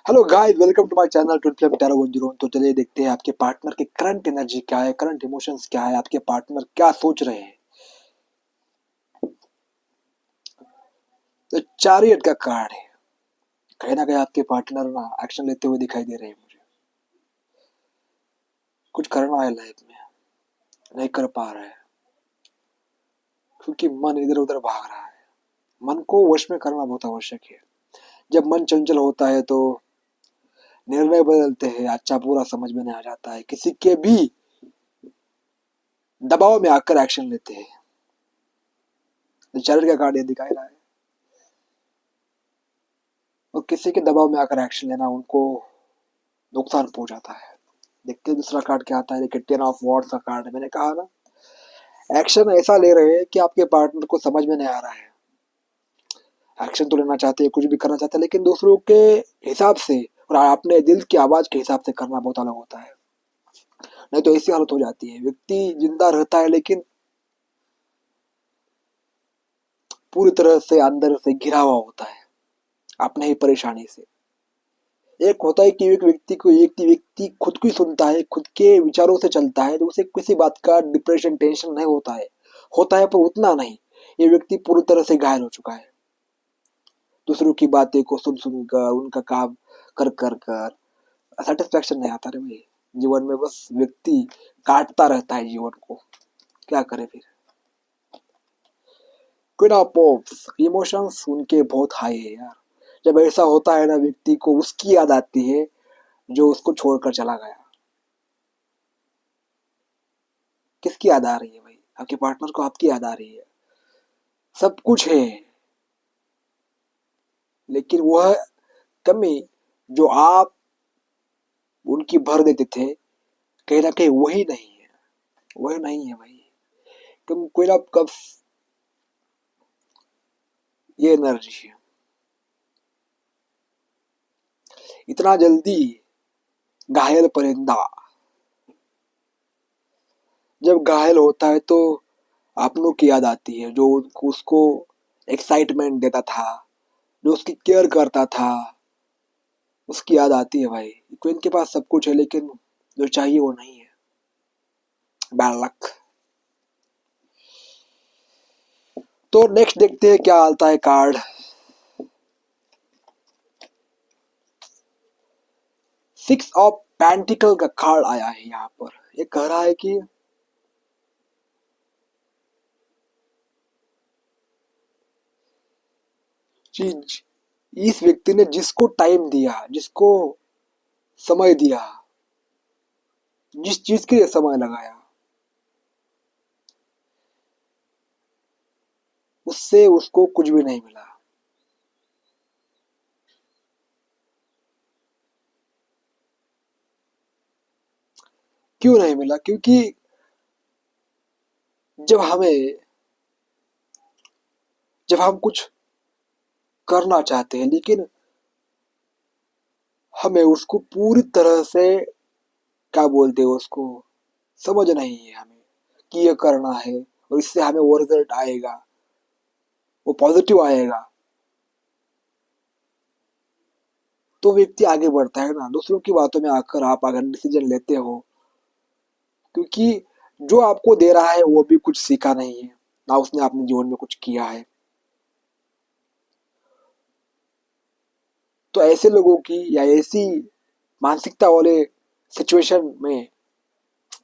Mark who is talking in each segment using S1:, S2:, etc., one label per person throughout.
S1: Hello guys, welcome to my channel 20 तो चलिए देखते हैं आपके पार्टनर की करंट एनर्जी क्या है, करंट इमोशंस क्या है, आपके पार्टनर क्या सोच रहे हैं। तो चैरियट का कार्ड है। कहीं ना कहीं आपके पार्टनर ना एक्शन लेते हुए दिखाई दे रहे हैं मुझे। कुछ करना है लाइफ में, नहीं कर पा रहे हैं क्योंकि मन इधर उधर भाग रहा है। मन को वश में करना बहुत आवश्यक है। जब मन चंचल होता है तो निर्णय बदलते हैं, अच्छा पूरा समझ में नहीं आ जाता है, किसी के भी दबाव में आकर एक्शन लेते हैं। चैरियट का कार्ड ये दिखाई रहा है। और किसी के दबाव में आकर एक्शन लेना उनको नुकसान पहुंचाता है। देखते हैं दूसरा कार्ड क्या आता है। देखिए, 10 ऑफ वॉर्ड्स का कार्ड है। मैंने कहा ना, एक्शन ऐसा ले रहे हैं कि आपके पार्टनर को समझ में नहीं आ रहा है। एक्शन तो लेना चाहते हैं, कुछ भी करना चाहते हैं, लेकिन दूसरों के हिसाब से और अपने दिल की आवाज के हिसाब से करना बहुत अलग होता है। नहीं तो ऐसी हालत हो जाती है, व्यक्ति जिंदा रहता है लेकिन पूरी तरह से अंदर से घिरा हुआ होता है अपने ही परेशानी से। एक होता है कि एक व्यक्ति खुद को ही सुनता है, खुद के विचारों से चलता है, तो उसे किसी बात का डिप्रेशन टेंशन नहीं होता है पर उतना नहीं। ये व्यक्ति पूरी तरह से घायल हो चुका है दूसरों की बातें को सुन सुन कर, उनका काम कर कर कर सेटिस्फेक्शन नहीं आता रे भाई। जीवन में बस व्यक्ति काटता रहता है जीवन को, क्या करे फिर। क्वीन ऑफ पोप्स, इमोशंस उनके बहुत हाई है यार। जब ऐसा होता है ना, व्यक्ति को उसकी याद आती है जो उसको छोड़कर चला गया। किसकी याद आ रही है भाई? आपके पार्टनर को आपकी याद आ रही है। सब कुछ है लेकिन वह कमी जो आप उनकी भर देते थे, कहीं ना कहीं वही नहीं है। वही नहीं है भाई। तुम क्वीन ऑफ कप्स, ये एनर्जी है। इतना जल्दी घायल परिंदा जब घायल होता है तो अपनों की याद आती है, जो उसको एक्साइटमेंट देता था, जो उसकी केयर करता था, उसकी याद आती है भाई। क्वीन के पास सब कुछ है लेकिन जो चाहिए वो नहीं है। Bad luck. तो नेक्स्ट देखते हैं क्या आता है कार्ड। 6 ऑफ पेंटिकल का कार्ड आया है यहाँ पर। ये कह रहा है कि चीज इस व्यक्ति ने जिसको टाइम दिया, जिसको समय दिया, जिस चीज के लिए समय लगाया, उससे उसको कुछ भी नहीं मिला। क्यों नहीं मिला? क्योंकि जब हमें जब हम कुछ करना चाहते हैं लेकिन हमें उसको पूरी तरह से, क्या बोलते हैं उसको, समझ नहीं है हमें कि ये करना है और इससे हमें वो रिजल्ट आएगा, वो पॉजिटिव आएगा, तो व्यक्ति आगे बढ़ता है ना। दूसरों की बातों में आकर आप अगर डिसीजन लेते हो, क्योंकि जो आपको दे रहा है वो भी कुछ सीखा नहीं है, ना उसने अपने जीवन में कुछ किया है। तो ऐसे लोगों की या ऐसी मानसिकता वाले सिचुएशन में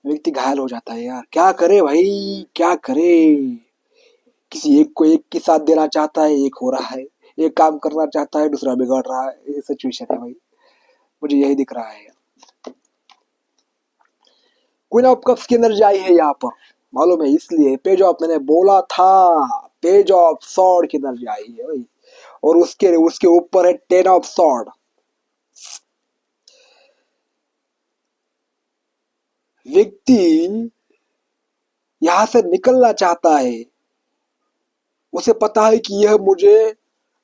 S1: व्यक्ति घायल हो जाता है यार। क्या करे भाई, क्या करे। किसी एक को एक की साथ देना चाहता है, एक हो रहा है। एक काम करना चाहता है, दूसरा बिगड़ रहा है। ये सिचुएशन है भाई, मुझे यही दिख रहा है। क्वीन ऑफ कप्स की एनर्जी आई है यहाँ पर, मालूम है, इसलिए पेज ऑफ, मैंने बोला था, पेज ऑफ सॉर्ड की एनर्जी आई है भाई। और उसके उसके ऊपर है 10 ऑफ सॉर्ड। व्यक्ति यहां से निकलना चाहता है। उसे पता है कि यह मुझे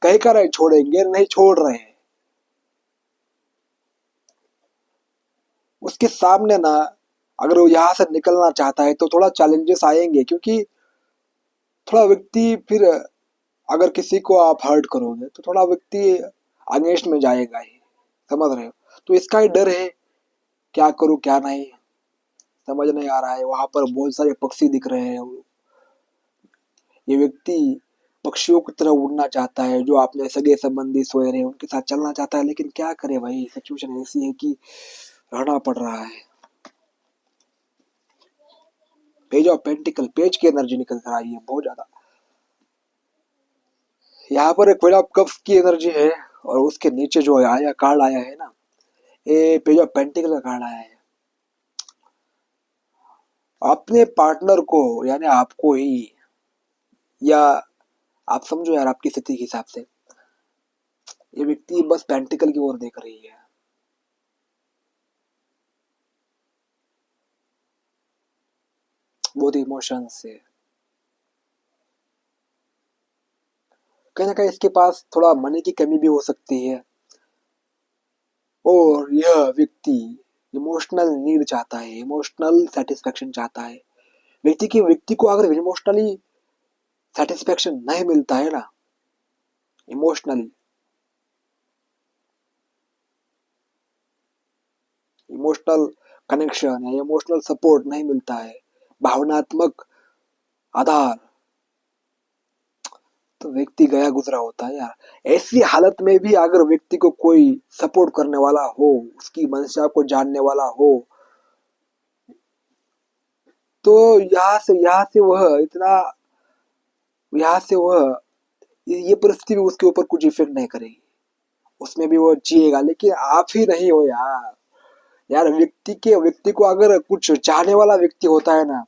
S1: कहकर नहीं छोड़ेंगे, नहीं छोड़ रहे हैं। उसके सामने ना, अगर वो यहाँ से निकलना चाहता है तो थोड़ा चैलेंजेस आएंगे, क्योंकि थोड़ा व्यक्ति फिर, अगर किसी को आप हर्ट करोगे तो थोड़ा व्यक्ति अगेंस्ट में जाएगा ही। समझ रहे हो? तो इसका ही डर है, क्या करूं क्या नहीं समझ नहीं आ रहा है। वहां पर बहुत सारे पक्षी दिख रहे हैं। ये व्यक्ति पक्षियों की तरह उड़ना चाहता है, जो आपने सगे संबंधी सोए रहे उनके साथ चलना चाहता है, लेकिन क्या करे भाई, सिचुएशन ऐसी है कि रहना पड़ रहा है। पेज ऑफ पेंटिकल, पेज की एनर्जी निकल कर आई है बहुत ज्यादा। यहाँ पर क्वीन ऑफ कप्स की एनर्जी है, और उसके नीचे जो आया कार्ड आया है ना, ये पेज ऑफ पेंटिकल का कार्ड आया है। अपने पार्टनर को, यानी आपको ही, या आप समझो यार आपकी स्थिति के हिसाब से, ये व्यक्ति बस पेंटिकल की ओर देख रही है। बहुत इमोशन से, कहीं ना कहीं इसके पास थोड़ा मनी की कमी भी हो सकती है, और यह व्यक्ति इमोशनल नीड चाहता है, इमोशनल सेटिस्फेक्शन चाहता है। व्यक्ति को अगर इमोशनली सेटिस्फेक्शन नहीं मिलता है ना, इमोशनली इमोशनल कनेक्शन या इमोशनल सपोर्ट नहीं मिलता है, भावनात्मक आधार, तो व्यक्ति गया गुजरा होता है यार। ऐसी हालत में भी अगर व्यक्ति को कोई सपोर्ट करने वाला हो, उसकी मंशा को जानने वाला हो, तो यहाँ से वह इतना, यहाँ से वह ये परिस्थिति भी उसके ऊपर कुछ इफेक्ट नहीं करेगी, उसमें भी वो जिएगा। लेकिन आप ही नहीं हो यार। यार व्यक्ति को अगर कुछ चाहने वाला व्यक्ति होता है ना,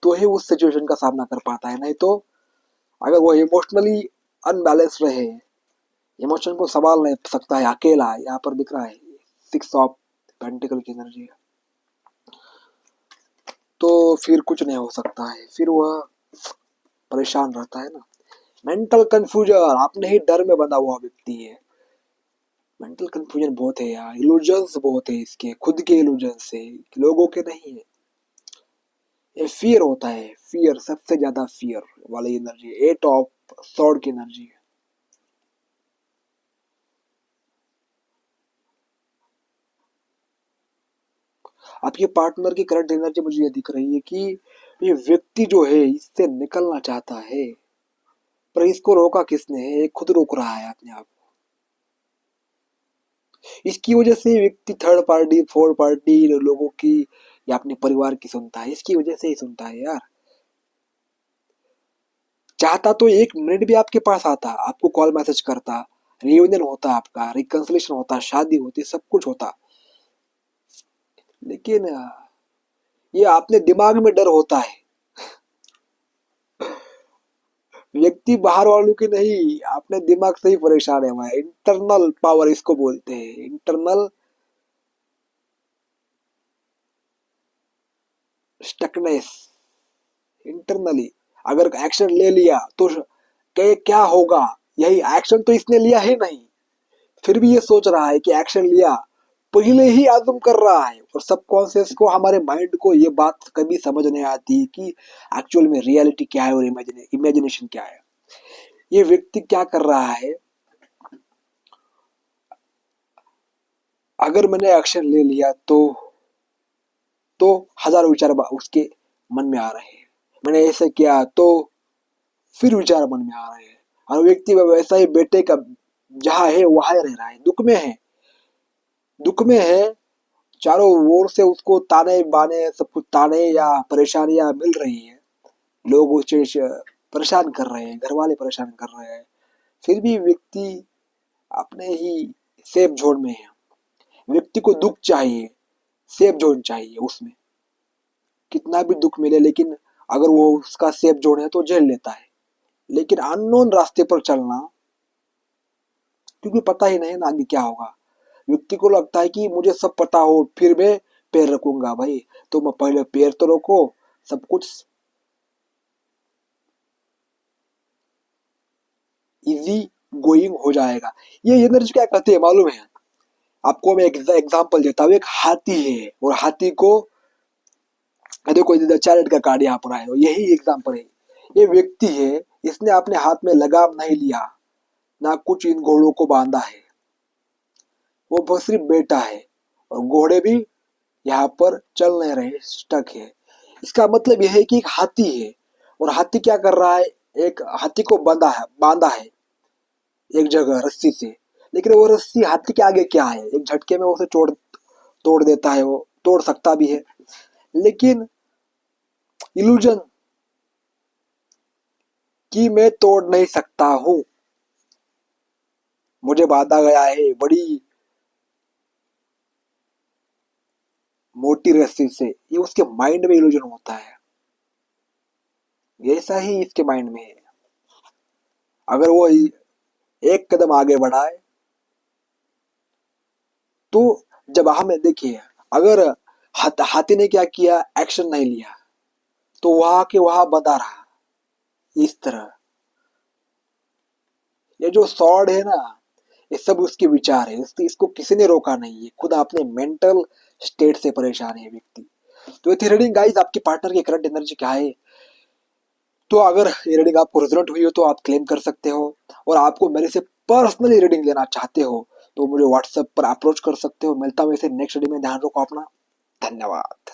S1: तो ही उस सिचुएशन का सामना कर पाता है। नहीं तो अगर वो इमोशनली अनबैलेंस रहे, इमोशन को संभाल नहीं सकता है अकेला, यहाँ पर दिख रहा है 6 ऑफ पेंटिकल की एनर्जी है, तो फिर कुछ नहीं हो सकता है, फिर वह परेशान रहता है ना। मेंटल कंफ्यूजन, आपने ही डर में बंधा हुआ व्यक्ति है। मेंटल कंफ्यूजन बहुत है यार, इल्यूजन्स बहुत है इसके, खुद के इल्यूजन्स है, लोगों के नहीं है। ये फियर होता है, फियर, सबसे ज्यादा फियर वाली एनर्जी, 8 ऑफ सॉर्ड की एनर्जी है। आपके पार्टनर की करंट एनर्जी मुझे ये दिख रही है कि ये व्यक्ति जो है इससे निकलना चाहता है, पर इसको रोका किसने है? ये खुद रोक रहा है अपने आप। इसकी वजह से व्यक्ति थर्ड पार्टी, फोर्थ पार्टी लोगों की या अपने परिवार की सुनता है, इसकी वजह से ही सुनता है यार। चाहता तो 1 मिनट भी आपके पास आता, आपको कॉल मैसेज करता, रियूनियन होता, आपका रिकंसिलेशन होता, शादी होती, सब कुछ होता। लेकिन ये अपने दिमाग में डर होता है, व्यक्ति बाहर वालों की नहीं, अपने दिमाग से ही परेशान है। वह इंटरनल पावर इसको बोलते हैं, इंटरनल स्टकनेस। इंटरनली अगर एक्शन ले लिया तो क्या होगा, यही एक्शन तो इसने लिया ही नहीं, फिर भी ये सोच रहा है कि एक्शन लिया, पहले ही आजम कर रहा है। और सबकॉन्शियस को, हमारे माइंड को ये बात कभी समझ नहीं आती कि एक्चुअल में रियलिटी क्या है और इमेजिनेशन क्या है। ये व्यक्ति क्या कर रहा है, अगर मैंने एक्शन ले लिया तो हजार विचार उसके मन में आ रहे हैं, मैंने ऐसे किया तो फिर विचार मन में आ रहे हैं। और व्यक्ति वैसा ही बेटे का जहां है वहां रह रहा है, दुख में है, दुख में है, चारों ओर से उसको ताने बाने, सब कुछ ताने या परेशानियां मिल रही है, लोग उसे परेशान कर रहे हैं, घर वाले परेशान कर रहे हैं, फिर भी व्यक्ति अपने ही सेफ जोन में है। व्यक्ति को दुख चाहिए, सेफ जोन चाहिए, उसमें कितना भी दुख मिले, लेकिन अगर वो उसका सेफ जोन है तो झेल लेता है। लेकिन अननोन रास्ते पर चलना, क्योंकि पता ही नहीं ना आगे क्या होगा, व्यक्ति को लगता है कि मुझे सब पता हो फिर मैं पैर रखूंगा। भाई तो मैं पहले पैर तो रखो, सब कुछ इजी गोइंग हो जाएगा। ये एनर्जी क्या कहते हैं मालूम है आपको? मैं एग्जांपल देता हूँ। एक हाथी है, और हाथी को, देखो चैरियट का कार्ड यहाँ पर आया, यही एग्जांपल है। ये व्यक्ति है, इसने अपने हाथ में लगाम नहीं लिया, ना कुछ इन घोड़ों को बांधा है, वो बस सिर्फ बैठा है और घोड़े भी यहाँ पर चल नहीं रहे, स्टक है। इसका मतलब यह है कि एक हाथी है और हाथी क्या कर रहा है, एक हाथी को बांधा है एक जगह रस्सी से, लेकिन वो रस्सी हाथी के आगे क्या है, एक झटके में वो उसे तोड़ देता है, वो तोड़ सकता भी है, लेकिन इल्यूजन कि मैं तोड़ नहीं सकता हूं, मुझे बांधा गया है बड़ी मोटी रस्सी से, ये उसके माइंड में इल्यूजन होता है। ऐसा ही इसके माइंड में है। अगर वो एक कदम आगे बढ़ाए तो, जब हमें देखिए, अगर हाथी ने क्या किया, एक्शन नहीं लिया, तो वहां के वहां बंधा रहा इस तरह। ये जो सॉर्ड है ना, ये सब उसके विचार है, इसको किसी ने रोका नहीं है, खुद अपने मेंटल स्टेट से परेशान है व्यक्ति। तो ये थी रीडिंग गाइस, आपके पार्टनर की करंट एनर्जी क्या है। तो अगर ये रीडिंग आपको रिजल्ट हुई हो तो आप क्लेम कर सकते हो, और आपको मेरे से पर्सनली रीडिंग लेना चाहते हो तो मुझे व्हाट्सएप पर अप्रोच कर सकते हो। मिलता हूँ इसे नेक्स्ट रीडिंग में, ध्यान रखो अपना। धन्यवाद।